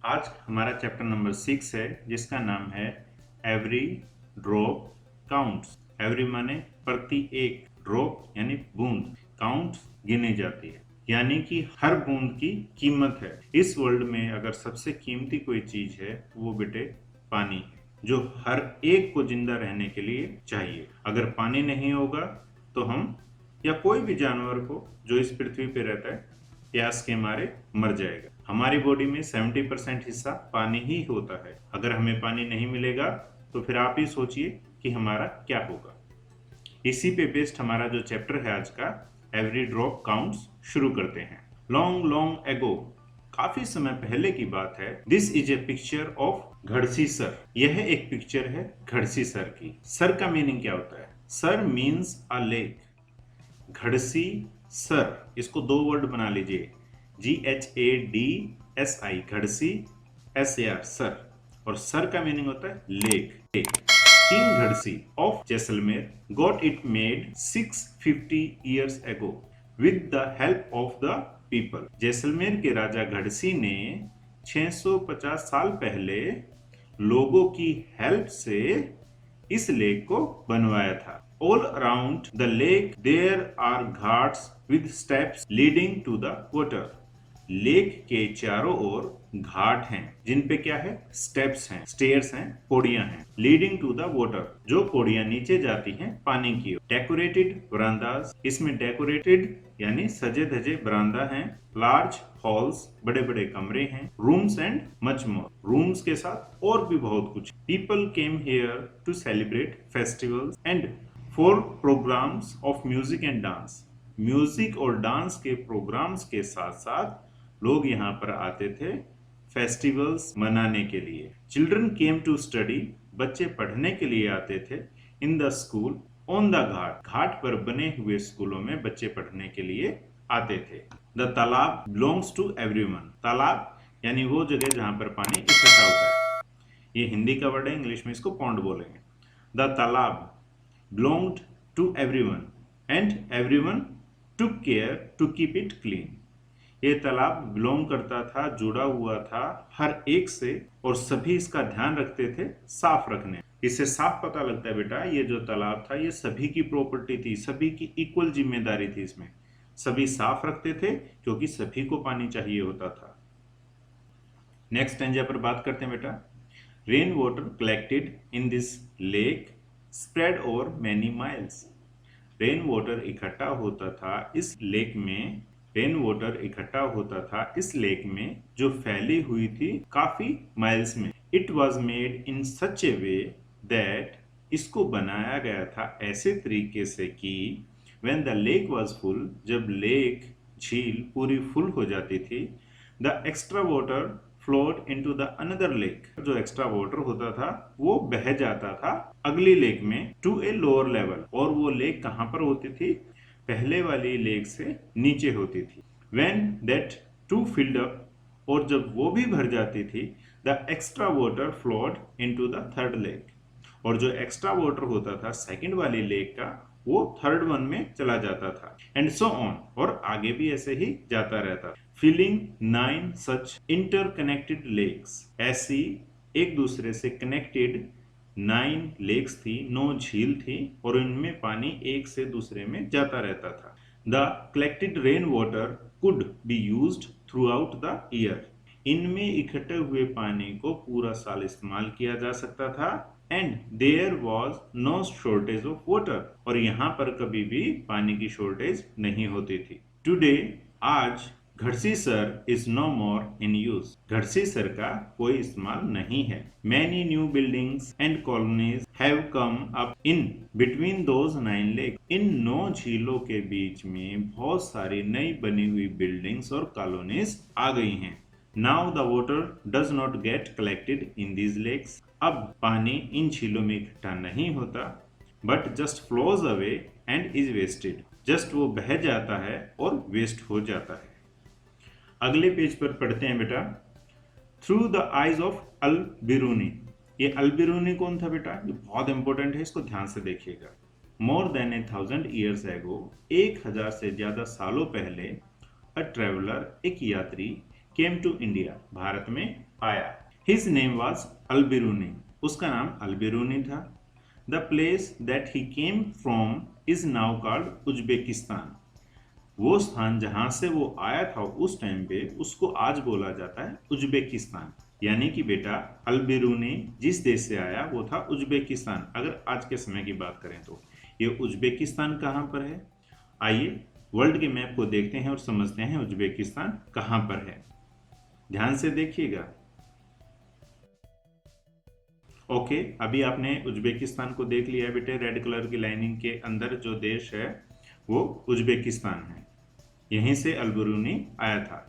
आज हमारा chapter number 6 है जिसका नाम है एवरी ड्रॉप काउंट्स। एवरी माने प्रति एक, ड्रॉप यानी बूंद, काउंट्स गिनी जाती है, यानी कि हर बूंद की कीमत है। इस वर्ल्ड में अगर सबसे कीमती कोई चीज है वो बेटे पानी है, जो हर एक को जिंदा रहने के लिए चाहिए। अगर पानी नहीं होगा तो हम या कोई भी जानवर को जो इस पृथ्वी पे रहता है प्यास के मारे मर जाएगा। हमारी बॉडी में 70% हिस्सा पानी ही होता है। अगर हमें पानी नहीं मिलेगा तो फिर आप ही सोचिए कि हमारा क्या होगा। इसी पे बेस्ड हमारा जो चैप्टर है आज का, एवरी ड्रॉप काउंट्स, शुरू करते हैं। लॉन्ग लॉन्ग एगो, काफी समय पहले की बात है। This is a picture of Ghadsi Sar. यह एक पिक्चर है घड़सी सर की। सर का मीनिंग क्या होता है? Sar means a lake. Ghadsi Sar, इसको दो वर्ड बना लीजिए, GHADSI, घड़सी, SAR, सर। और सर का मीनिंग होता है lake. King Ghadsi of Jaisalmer got it made 650 years ago with the help of the people। Jaisalmer के राजा घड़सी ने 650 साल पहले लोगों की हेल्प से इस लेक को बनवाया था। All around the lake there are ghats with steps leading to the water। Lake के चारों ओर घाट हैं जिन पे क्या है? स्टेप्स हैं, स्टेयर्स हैं, पौड़ियां हैं। लीडिंग टू द वाटर, जो पौड़ियां नीचे जाती हैं पानी की ओर। डेकोरेटेड वरांदास, इसमें डेकोरेटेड यानी सजे धजे बरामदा हैं। लार्ज हॉल्स, बड़े बड़े कमरे हैं। Rooms and much more, rooms के साथ और भी बहुत कुछ। People came here to celebrate festivals and for programmes of music and dance. Music और डांस के प्रोग्राम्स के साथ साथ लोग यहाँ पर आते थे फेस्टिवल्स मनाने के लिए। चिल्ड्रन केम टू स्टडी, बच्चे पढ़ने के लिए आते थे। In the school on the ghat, घाट पर बने हुए स्कूलों में बच्चे पढ़ने के लिए आते थे। द तालाब बिलोंग्स टू एवरीवन। तालाब यानी वो जगह जहां पर पानी इकट्ठा होता है। ये हिंदी का वर्ड है, इंग्लिश में इसको पॉन्ड बोलेंगे। द तालाब belonged to everyone and everyone took care to keep it clean। ये तालाब बिलोंग करता था, जुड़ा हुआ था हर एक से, और सभी इसका ध्यान रखते थे साफ रखने। इससे साफ पता लगता है बेटा, ये जो तालाब था ये सभी की प्रॉपर्टी थी, सभी की इक्वल जिम्मेदारी थी। इसमें सभी साफ रखते थे क्योंकि सभी को पानी चाहिए होता था। नेक्स्ट स्टेंजा पर बात करते हैं बेटा। Rain water collected in this lake spread over many miles. Rain water इकट्ठा होता था इस लेक में। रेन वाटर इकट्ठा होता था इस लेक में जो फैली हुई थी काफी माइल्स में। It was made in such A way that, इसको बनाया गया था ऐसे तरीके से कि when the lake was full, जब लेक झील पूरी फुल हो जाती थी, the extra water flowed into the another lake, जो एक्स्ट्रा वाटर होता था वो बह जाता था अगली लेक में टू ए लोअर लेवल। और वो लेक कहां पर होती थी? पहले वाली लेक से नीचे होती थी। When that too filled up, और जब वो भी भर जाती थी, the extra water flowed into the third lake, और जो एक्स्ट्रा वाटर होता था सेकंड वाली लेक का वो थर्ड वन में चला जाता था। एंड सो ऑन, और आगे भी ऐसे ही जाता रहता। फिलिंग 9 सच इंटरकनेक्टेड लेक्स, ऐसी एक दूसरे से कनेक्टेड 9 लेक्स थी, 9 झील थी, और इनमें पानी एक से दूसरे में जाता रहता था। The collected rain water could be used through out the year. इनमें इकट्ठे हुए पानी को पूरा साल इस्तेमाल किया जा सकता था। And there was no shortage of water, और यहाँ पर कभी भी पानी की शॉर्टेज नहीं होती थी। टुडे, आज, Ghadsi Sar is no more in use. Ghadsi Sar का कोई इस्तेमाल नहीं है। Many new buildings and colonies have come up in between those 9 lake. इन 9 झीलों के बीच में बहुत सारी नई बनी हुई बिल्डिंग्स और कॉलोनीज आ गई हैं। Now the water does not get collected in these lakes. अब पानी इन झीलों में इकट्ठा नहीं होता, but just flows away and is wasted. Just वो बह जाता है और वेस्ट हो जाता है। अगले पेज पर पढ़ते हैं बेटा। थ्रू द आईज ऑफ अल बिरूनी। ये अल बिरूनी कौन था बेटा? ये बहुत इंपॉर्टेंट है, इसको ध्यान से देखिएगा। मोर देन 1000 years ago, 1000 से ज्यादा सालों पहले, अ ट्रेवलर, एक यात्री, केम टू इंडिया, भारत में आया। हिज नेम वॉज अल्बिरूनी, उसका नाम अल्बिरूनी था। The place that he came from is now called Uzbekistan, वो स्थान जहां से वो आया था उस टाइम पे उसको आज बोला जाता है उज्बेकिस्तान। यानी कि बेटा अल्बिरूनी जिस देश से आया वो था उज्बेकिस्तान। अगर आज के समय की बात करें तो ये उज्बेकिस्तान कहाँ पर है, आइए वर्ल्ड के मैप को देखते हैं और समझते हैं उज्बेकिस्तान कहाँ पर है। ध्यान से देखिएगा। ओके, अभी आपने उज्बेकिस्तान को देख लिया बेटे, रेड कलर की लाइनिंग के अंदर जो देश है वो उज्बेकिस्तान है। यहीं से अल्बिरूनी आया था।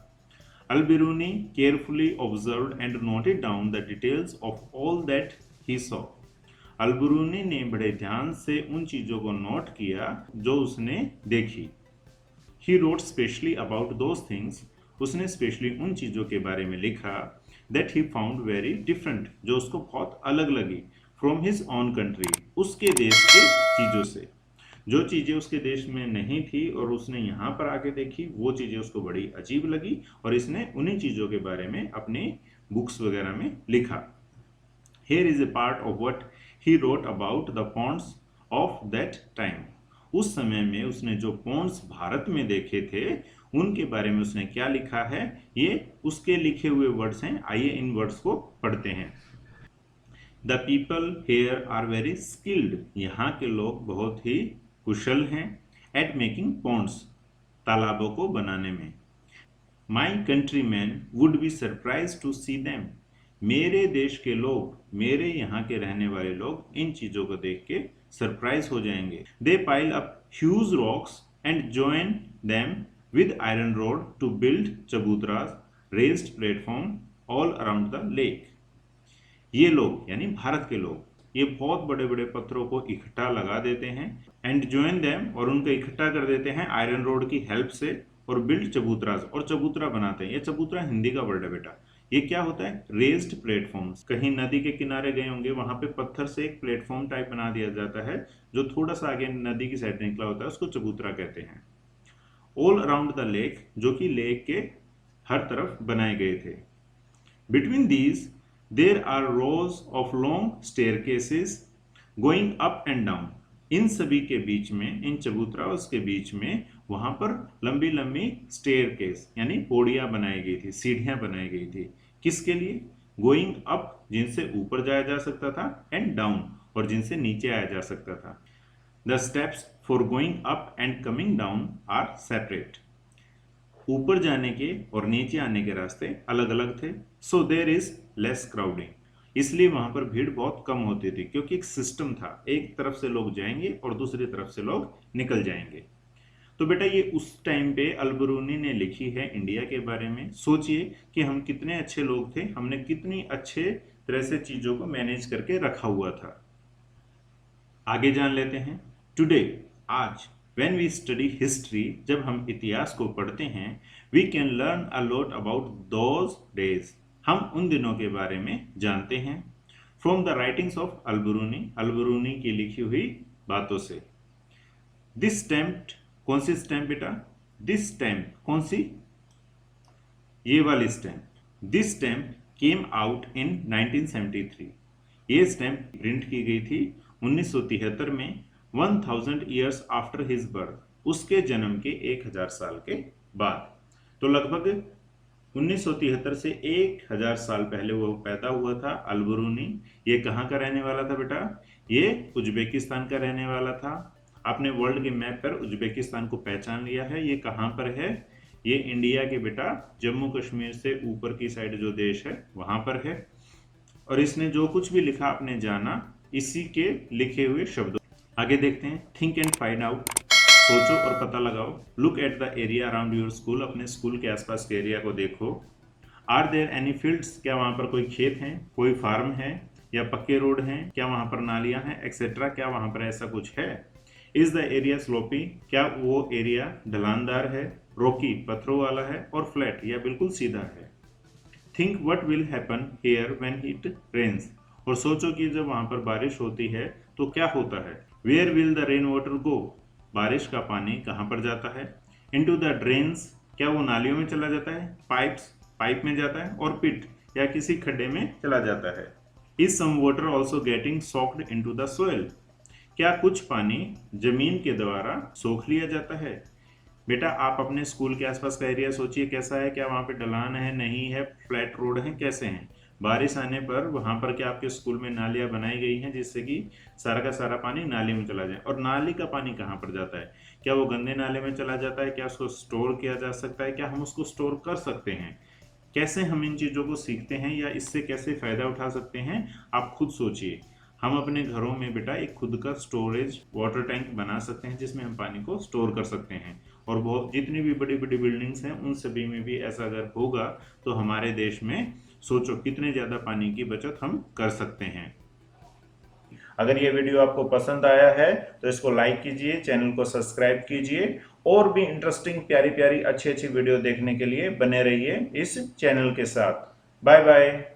Alberuni carefully observed and noted down the details of all that he saw. Alberuni ने बड़े ध्यान से उन चीजों को नोट किया जो उसने देखी। He wrote specially about those things, उसने स्पेशली उन चीजों के बारे में लिखा that he found very different, जो उसको बहुत अलग लगी, फ्रॉम हिज ओन कंट्री, उसके देश के चीजों से। जो चीजें उसके देश में नहीं थी और उसने यहाँ पर आके देखी वो चीजें उसको बड़ी अजीब लगी और इसने उन्हीं चीजों के बारे में अपनी बुक्स वगैरह में लिखा। Here is a part of what he wrote about the ponds of that time. उस समय में उसने जो पॉन्ड्स भारत में देखे थे उनके बारे में उसने क्या लिखा है, ये उसके लिखे हुए वर्ड्स हैं। आइए इन वर्ड्स को पढ़ते हैं। The people here are very skilled, यहाँ के लोग बहुत ही कुशल हैं। एट मेकिंग पॉन्ड्स, तालाबों को बनाने में। My country man would be surprise to see them, मेरे देश के लोग, मेरे यहाँ के रहने वाले लोग इन चीजों को देख के सरप्राइज हो जाएंगे। They pile up huge rocks and join them with iron rod to build chabutras, raised platform all around the lake. ये लोग यानी भारत के लोग ये बहुत बड़े बड़े पत्थरों को इकट्ठा लगा देते हैं, एंड जॉइन देम, और उनको इकट्ठा कर देते हैं आयरन रोड की हेल्प से, और बिल्ड चबूतरास, और चबूतरा बनाते हैं। ये चबूतरा हिंदी का वर्ड है बेटा। ये क्या होता है, रेज्ड प्लेटफॉर्म्स। कहीं नदी के किनारे गए होंगे, वहां पे पत्थर से एक प्लेटफॉर्म टाइप बना दिया जाता है जो थोड़ा सा आगे नदी की साइड निकला होता है, उसको चबूतरा कहते हैं। ऑल अराउंड द लेक, जो कि लेक के हर तरफ बनाए गए थे। Between these there are rows of long staircases going up and down, इन सभी के बीच में, इन चबूतराओं के बीच में वहां पर लंबी लंबी स्टेयरकेस यानी पौड़ियां बनाई गई थी, सीढ़ियां बनाई गई थी। किसके लिए, गोइंग अप, जिनसे ऊपर जाया जा सकता था, एंड डाउन, और जिनसे नीचे आया जा सकता था। The steps for going up and coming down are separate, ऊपर जाने के और नीचे आने के रास्ते अलग अलग थे। सो देर इज लेस क्राउडिंग, इसलिए वहां पर भीड़ बहुत कम होती थी, क्योंकि एक सिस्टम था, एक तरफ से लोग जाएंगे और दूसरी तरफ से लोग निकल जाएंगे। तो बेटा ये उस टाइम पे अल्बरूनी ने लिखी है इंडिया के बारे में। सोचिए कि हम कितने अच्छे लोग थे, हमने कितनी अच्छे तरह से चीजों को मैनेज करके रखा हुआ था। आगे जान लेते हैं। टुडे, आज, व्हेन वी स्टडी हिस्ट्री, जब हम इतिहास को पढ़ते हैं, we can learn a lot about those days, हम उन दिनों के बारे में जानते हैं। From the writings of Alberuni, Alberuni की लिखी हुई बातों से। दिस स्टैम्प, कौन सी स्टैम्प बेटा, दिस स्टैम्प, कौन सी, ये वाली stamp. This stamp came out in 1973, ये स्टैम्प प्रिंट की गई थी 1973 में, 1000 ईयर्स आफ्टर हिज बर्थ, उसके जन्म के 1000 साल के बाद। तो लगभग 1973 से 1000 साल पहले वो पैदा हुआ था अल्बरूनी। ये कहाँ का रहने वाला था बेटा, ये उज्बेकिस्तान का रहने वाला था। आपने वर्ल्ड के मैप पर उज्बेकिस्तान को पहचान लिया है, ये कहाँ पर है, ये इंडिया के बेटा जम्मू कश्मीर से ऊपर की साइड जो देश है वहां पर है। और इसने जो कुछ भी लिखा आपने जाना इसी के लिखे हुए शब्दों। आगे देखते हैं। थिंक एंड फाइंड आउट, सोचो और पता लगाओ। Look at the area around your school, अपने स्कूल के आसपास के एरिया को देखो। आर देयर एनी फील्ड्स, क्या वहां पर कोई खेत है, कोई फार्म है, या पक्के रोड हैं, क्या वहां पर नालियां हैं, एक्सेट्रा, क्या वहां पर ऐसा कुछ है। इज द एरिया स्लोपी, क्या वो एरिया ढलानदार है, रॉकी पत्थरों वाला है, और फ्लैट या बिल्कुल सीधा है। Think what will happen here when it rains, और सोचो कि जब वहां पर बारिश होती है तो क्या होता है। Where will the rain water go, बारिश का पानी कहाँ पर जाता है। इनटू द ड्रेन्स, क्या वो नालियों में चला जाता है, पाइप्स, पाइप में जाता है, और पिट या किसी खड्डे में चला जाता है। Is some water also getting soaked into the soil? क्या कुछ पानी जमीन के द्वारा सोख लिया जाता है? बेटा आप अपने स्कूल के आसपास का एरिया सोचिए कैसा है, क्या वहाँ पे ढलान है, नहीं है, फ्लैट रोड है, कैसे हैं? बारिश आने पर वहाँ पर क्या आपके स्कूल में नालियाँ बनाई गई हैं जिससे कि सारा का सारा पानी नाली में चला जाए? और नाली का पानी कहाँ पर जाता है? क्या वो गंदे नाले में चला जाता है? क्या उसको स्टोर किया जा सकता है? क्या हम उसको स्टोर कर सकते हैं? कैसे हम इन चीज़ों को सीखते हैं या इससे कैसे फ़ायदा उठा सकते हैं, आप खुद सोचिए। हम अपने घरों में बेटा एक खुद का स्टोरेज वाटर टैंक बना सकते हैं जिसमें हम पानी को स्टोर कर सकते हैं। और बहुत जितनी भी बड़ी बड़ी बिल्डिंग्स हैं उन सभी में भी ऐसा अगर होगा तो हमारे देश में सोचो कितने ज़्यादा पानी की बचत हम कर सकते हैं। अगर ये वीडियो आपको पसंद आया है तो इसको लाइक कीजिए, चैनल को सब्सक्राइब कीजिए और भी इंटरेस्टिंग प्यारी प्यारी अच्छी अच्छी वीडियो देखने के लिए बने रहिए इस चैनल के साथ। Bye bye.